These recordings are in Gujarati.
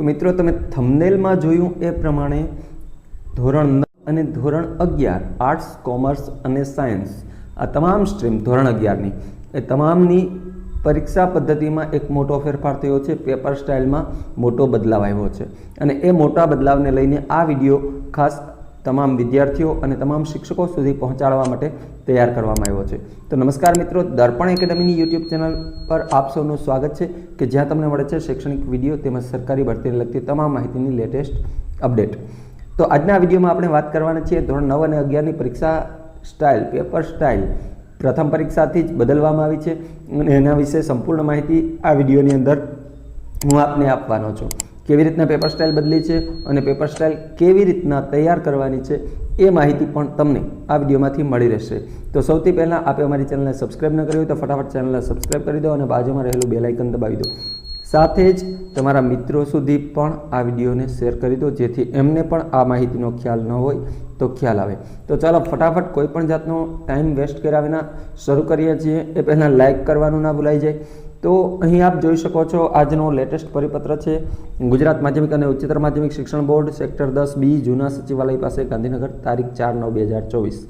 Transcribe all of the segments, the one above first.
તો મિત્રો તમે થંબનેલમાં જોયું એ પ્રમાણે ધોરણ 9 અને ધોરણ 11 આર્ટ્સ, કોમર્સ અને સાયન્સ આ તમામ સ્ટ્રીમ ધોરણ 11ની એ તમામની પરીક્ષા પદ્ધતિમાં એક મોટો ફેરફાર થયો છે. પેપર સ્ટાઇલમાં મોટો બદલાવ આવ્યો છે અને એ મોટા બદલાવને લઈને આ વિડીયો ખાસ તમામ વિદ્યાર્થીઓ અને તમામ શિક્ષકો સુધી પહોંચાડવા માટે તૈયાર કરવામાં આવ્યો છે. તો નમસ્કાર મિત્રો, દર્પણ એકેડમીની યુટ્યુબ ચેનલ પર આપ સૌનું સ્વાગત છે કે જ્યાં તમને મળે છે શૈક્ષણિક વિડીયો તેમજ સરકારી ભરતીને લગતી તમામ માહિતીની લેટેસ્ટ અપડેટ. તો આજના વિડીયોમાં આપણે વાત કરવાના છીએ ધોરણ 9 અને 11ની પરીક્ષા સ્ટાઇલ, પેપર સ્ટાઇલ પ્રથમ પરીક્ષાથી જ બદલવામાં આવી છે અને એના વિશે સંપૂર્ણ માહિતી આ વિડીયોની અંદર હું આપને આપવાનો છું. કેવી રીતના પેપર સ્ટાઇલ બદલી છે અને પેપર સ્ટાઇલ કેવી રીતના તૈયાર કરવાની છે એ માહિતી પણ તમને આ વિડીયોમાંથી મળી રહેશે. તો સૌથી પહેલાં આપે અમારી ચેનલને સબસ્ક્રાઈબ ન કરી હોય તો ફટાફટ ચેનલને સબસ્ક્રાઈબ કરી દો અને બાજુમાં રહેલું બેલ આઇકન દબાવી દો. સાથે જ તમારા મિત્રો સુધી પણ આ વિડીયોને શેર કરી દો જેથી એમને પણ આ માહિતીનો ખ્યાલ ન હોય તો ખ્યાલ આવે. તો ચાલો ફટાફટ કોઈ પણ જાતનો ટાઈમ વેસ્ટ કર્યા વિના શરૂ કરીએ છીએ. એ પહેલાં લાઇક કરવાનું ના ભૂલાઈ જાય. તો અહીં આપ જોઈ શકો છો આજનો લેટેસ્ટ પરિપત્ર છે ગુજરાત માધ્યમિક અને ઉચ્ચતર માધ્યમિક શિક્ષણ બોર્ડ, સેક્ટર 10B, જૂના સચિવાલય પાસે, ગાંધીનગર, તારીખ 4/9/2024.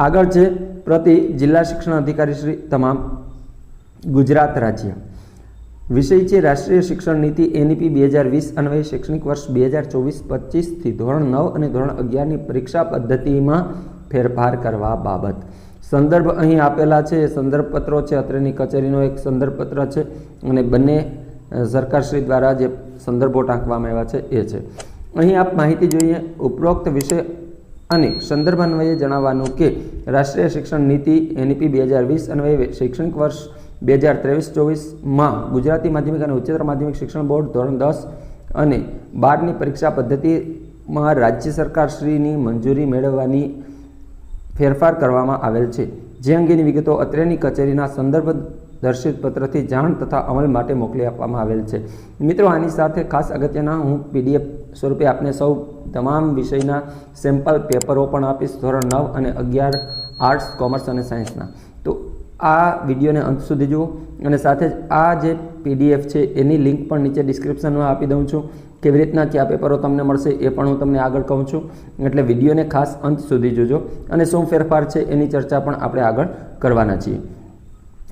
આગળ છે પ્રતિ જિલ્લા શિક્ષણ અધિકારી શ્રી તમામ ગુજરાત રાજ્ય. વિષય છે રાષ્ટ્રીય શિક્ષણ નીતિ NEP 2020 અન્વયે શૈક્ષણિક વર્ષ 2024-25થી ધોરણ 9 અને ધોરણ 11ની પરીક્ષા પદ્ધતિમાં ફેરફાર કરવા બાબત. સંદર્ભ અહીં આપેલા છે. સંદર્ભ પત્રો છે, અત્રેની કચેરીનો એક સંદર્ભ પત્ર છે અને બંને સરકારશ્રી દ્વારા જે સંદર્ભો ટાંકવામાં આવ્યા છે એ છે. અહીં આપ માહિતી જોઈએ. ઉપરોક્ત વિષય અને સંદર્ભ અન્વયે જણાવવાનું કે રાષ્ટ્રીય શિક્ષણ નીતિ NEP 2020 અન્વયે શૈક્ષણિક વર્ષ 2023-24માં ગુજરાતી માધ્યમિક અને ઉચ્ચતર માધ્યમિક શિક્ષણ બોર્ડ ધોરણ 10 અને 12ની પરીક્ષા પદ્ધતિમાં રાજ્ય સરકારશ્રીની મંજૂરી મેળવવાની ફેરફાર કરવામાં આવેલ છે. જે અંગેની વિગતો અત્રેની કચેરીના સંદર્ભ દર્શિત પત્રથી જાણ તથા અમલ માટે મોકલી આપવામાં આવેલ છે. મિત્રો, આની સાથે ખાસ અગત્યના હું PDF સ્વરૂપે આપને સૌ તમામ વિષયના સેમ્પલ પેપરો પણ આપીશ ધોરણ 9 અને 11 આર્ટ્સ, કોમર્સ અને સાયન્સના. તો આ વિડીયોને અંત સુધી જુઓ અને સાથે જ આ જે PDF છે એની લિંક પણ નીચે ડિસ્ક્રિપ્શનમાં આપી દઉં છું. કેવી રીતના કયા પેપરો તમને મળશે એ પણ હું તમને આગળ કહું છું. એટલે વિડીયોને ખાસ અંત સુધી જોજો અને શું ફેરફાર છે એની ચર્ચા પણ આપણે આગળ કરવાના છીએ.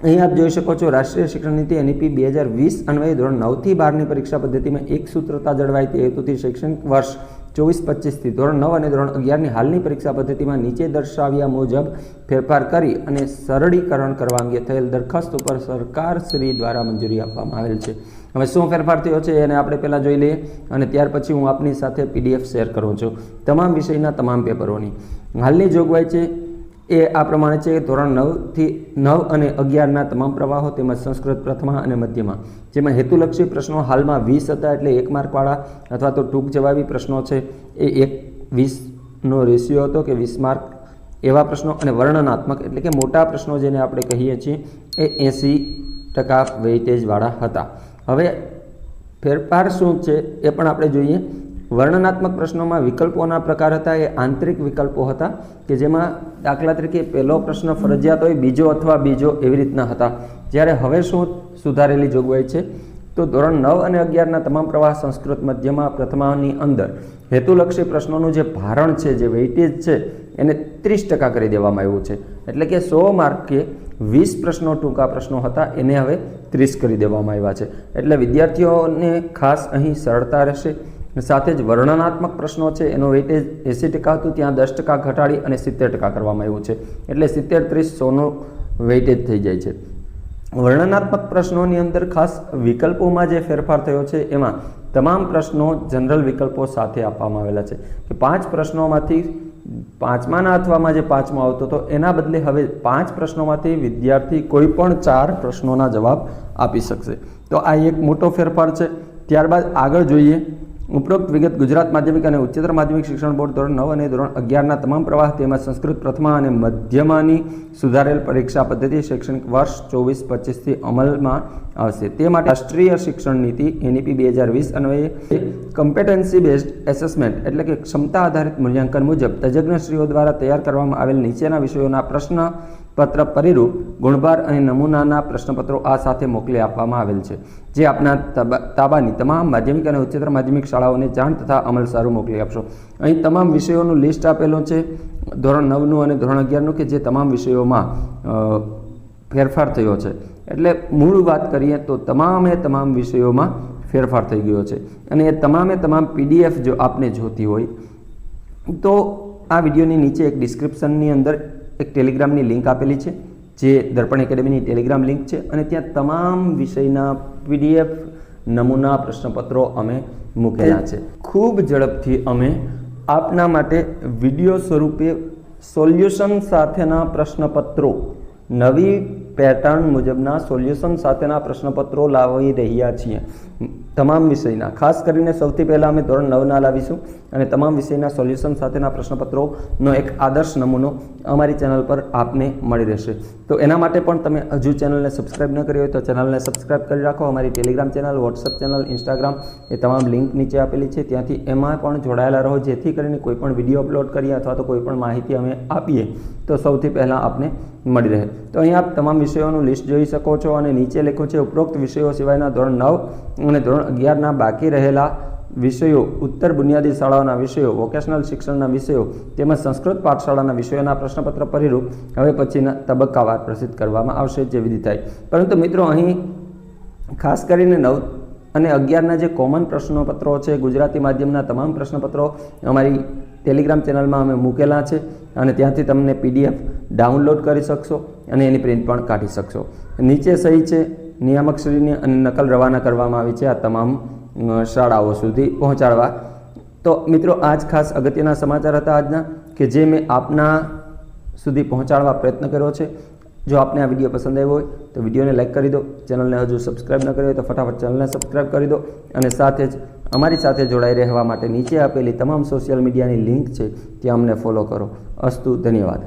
અહીં આપ જોઈ શકો છો રાષ્ટ્રીય શિક્ષણ નીતિ NEP 2020 અન્વયે ધોરણ 9થી 12ની પરીક્ષા પદ્ધતિમાં એક સૂત્રતા જળવાય તે હેતુથી શૈક્ષણિક વર્ષ 24-25થી ધોરણ 9 અને ધોરણ 11ની હાલની પરીક્ષા પદ્ધતિમાં નીચે દર્શાવ્યા મુજબ ફેરફાર કરી અને સરળીકરણ કરવા અંગે થયેલ દરખાસ્ત ઉપર સરકારશ્રી દ્વારા મંજૂરી આપવામાં આવેલ છે. હવે શું ફેરફાર થયો છે એને આપણે પહેલાં જોઈ લઈએ અને ત્યાર પછી હું આપની સાથે PDF શેર કરું છું તમામ વિષયના તમામ પેપરોની. હાલની જોગવાઈ છે એ આ પ્રમાણે છે. ધોરણ 9 અને 11ના તમામ પ્રવાહો તેમજ સંસ્કૃત પ્રથમા અને મધ્યમાં જેમાં હેતુલક્ષી પ્રશ્નો હાલમાં 20 હતા એટલે 1 માર્કવાળા અથવા તો ટૂંક જવાબી પ્રશ્નો છે એ 1:20નો રેશિયો હતો કે 20 માર્ક એવા પ્રશ્નો અને વર્ણનાત્મક એટલે કે મોટા પ્રશ્નો જેને આપણે કહીએ છીએ એ 80% વેઇટેજવાળા હતા. હવે ફેરફાર શું છે એ પણ આપણે જોઈએ. વર્ણનાત્મક પ્રશ્નોમાં વિકલ્પોના પ્રકાર હતા એ આંતરિક વિકલ્પો હતા કે જેમાં દાખલા તરીકે પહેલો પ્રશ્ન ફરજિયાત હોય, બીજો અથવા બીજો એવી રીતના હતા. જ્યારે હવે શું સુધારેલી જોગવાઈ છે તો ધોરણ 9 અને 11ના તમામ પ્રવાહ સંસ્કૃત મધ્યમાં પ્રથમાની અંદર હેતુલક્ષી પ્રશ્નોનું જે ભારણ છે, જે વેઇટેજ છે એને 30% કરી દેવામાં આવ્યું છે. એટલે કે 100 માર્કે 20 પ્રશ્નો ટૂંકા પ્રશ્નો હતા એને હવે 30 કરી દેવામાં આવ્યા છે. એટલે વિદ્યાર્થીઓને ખાસ અહીં સરળતા રહેશે. સાથે જ વર્ણનાત્મક પ્રશ્નો છે એનો વેઇટેજ 80% હતું, ત્યાં 10% ઘટાડી અને 70% કરવામાં આવ્યું છે. એટલે 70-30-100નું વેઇટેજ થઈ જાય છે. વર્ણનાત્મક પ્રશ્નોની અંદર ખાસ વિકલ્પોમાં જે ફેરફાર થયો છે એમાં તમામ પ્રશ્નો જનરલ વિકલ્પો સાથે આપવામાં આવેલા છે કે 5 પ્રશ્નોમાંથી 5માના અથવામાં જે 5મો આવતો હતો એના બદલે હવે 5 પ્રશ્નોમાંથી વિદ્યાર્થી કોઈ પણ 4 પ્રશ્નોના જવાબ આપી શકશે. તો આ એક મોટો ફેરફાર છે. ત્યારબાદ આગળ જોઈએ. ઉપરોક્ત વિગત ગુજરાત માધ્યમિક અને ઉચ્ચતર માધ્યમિક શિક્ષણ બોર્ડ ધોરણ 9 અને ધોરણ 11ના તમામ પ્રવાહ તેમજ સંસ્કૃત પ્રથમા અને મધ્યમાની સુધારેલ પરીક્ષા પદ્ધતિ શૈક્ષણિક વર્ષ 24-25થી અમલમાં આવશે. તે માટે રાષ્ટ્રીય શિક્ષણ નીતિ NEP 2020 અન્વયે કમ્પેટન્સી બેઝડ એસેસમેન્ટ એટલે કે ક્ષમતા આધારિત મૂલ્યાંકન મુજબ તજજ્ઞશ્રીઓ દ્વારા તૈયાર કરવામાં આવેલ નીચેના વિષયોના પ્રશ્ન પત્ર પરિરૂપ ગુણભાર અને નમૂનાના પ્રશ્નપત્રો આ સાથે મોકલી આપવામાં આવેલ છે, જે આપના તાબાની તમામ માધ્યમિક અને ઉચ્ચતર માધ્યમિક શાળાઓને જાણ તથા અમલસારું મોકલી આપશો. અહીં તમામ વિષયોનું લિસ્ટ આપેલું છે, ધોરણ 9નું અને ધોરણ 11નું, કે જે તમામ વિષયોમાં ફેરફાર થયો છે. એટલે મૂળ વાત કરીએ તો તમામ વિષયોમાં ફેરફાર થઈ ગયો છે. અને એ તમામ PDF જો આપને જોતી હોય તો આ વિડીયોની નીચે એક ડિસ્ક્રિપ્શનની અંદર એક ટેલિગ્રામની લિંક આપેલી છે, જે દર્પણ એકેડમીની ટેલિગ્રામ લિંક છે. અને ત્યાં તમામ વિષયના PDF નમૂના પ્રશ્નપત્રો અમે મૂકેલા છે. ખૂબ ઝડપથી અમે આપના માટે વિડીયો સ્વરૂપે સોલ્યુશન સાથેના પ્રશ્નપત્રો, નવી પેટર્ન મુજબના સોલ્યુશન સાથેના પ્રશ્નપત્રો લાવી રહ્યા છીએ તમામ વિષયના. ખાસ કરીને સૌથી પહેલાં અમે ધોરણ 9ના લાવીશું અને તમામ વિષયના સોલ્યુશન સાથેના પ્રશ્નપત્રોનો એક આદર્શ નમૂનો અમારી ચેનલ પર આપને મળી રહેશે. તો એના માટે પણ તમે હજુ ચેનલને સબસ્ક્રાઈબ ન કરી હોય તો ચેનલને સબસ્ક્રાઈબ કરી રાખો. અમારી Telegram channel, WhatsApp channel, Instagram એ તમામ લિંક નીચે આપેલી છે, ત્યાંથી એમાં પણ જોડાયેલા રહો, જેથી કરીને કોઈ પણ વિડીયો અપલોડ કરીએ અથવા તો કોઈ પણ માહિતી અમે આપીએ તો સૌથી પહેલાં આપને મળી રહે. તો અહીં આપ તમામ વિષયોનું લિસ્ટ જોઈ શકો છો અને નીચે લખ્યું છે ઉપરોક્ત વિષયો સિવાયના ધોરણ 9 અને ધોરણ 11ના બાકી રહેલા વિષયો, ઉત્તર બુનિયાદી શાળાઓના વિષયો, વોકેશનલ શિક્ષણના વિષયો તેમજ સંસ્કૃત પાઠશાળાના વિષયોના પ્રશ્નપત્ર પરિરૂપ હવે પછીના તબક્કાવાર પ્રસિદ્ધ કરવામાં આવશે, જે વિધિ થાય. પરંતુ મિત્રો અહીં ખાસ કરીને 9 અને 11ના જે કોમન પ્રશ્નપત્રો છે, ગુજરાતી માધ્યમના તમામ પ્રશ્નપત્રો અમારી ટેલિગ્રામ ચેનલમાં અમે મૂકેલા છે અને ત્યાંથી તમને PDF ડાઉનલોડ કરી શકશો અને એની પ્રિન્ટ પણ કાઢી શકશો. નીચે સહી છે નિયામકશ્રીની અને નકલ રવાના કરવામાં આવી છે આ તમામ શાળાઓ સુધી પહોંચાડવા. તો મિત્રો આ જ ખાસ અગત્યના સમાચાર હતા આજના, કે જે મેં આપના સુધી પહોંચાડવા પ્રયત્ન કર્યો છે. જો આપને આ વિડીયો પસંદ આવ્યો હોય તો વિડીયોને લાઇક કરી દો, ચેનલને હજુ સબસ્ક્રાઈબ ન કરી હોય તો ફટાફટ ચેનલને સબસ્ક્રાઈબ કરી દો અને સાથે જ અમારી સાથે જોડાઈ રહેવા માટે નીચે આપેલી તમામ સોશિયલ મીડિયાની લિંક છે ત્યાં અમને ફોલો કરો. અસ્તુ, ધન્યવાદ.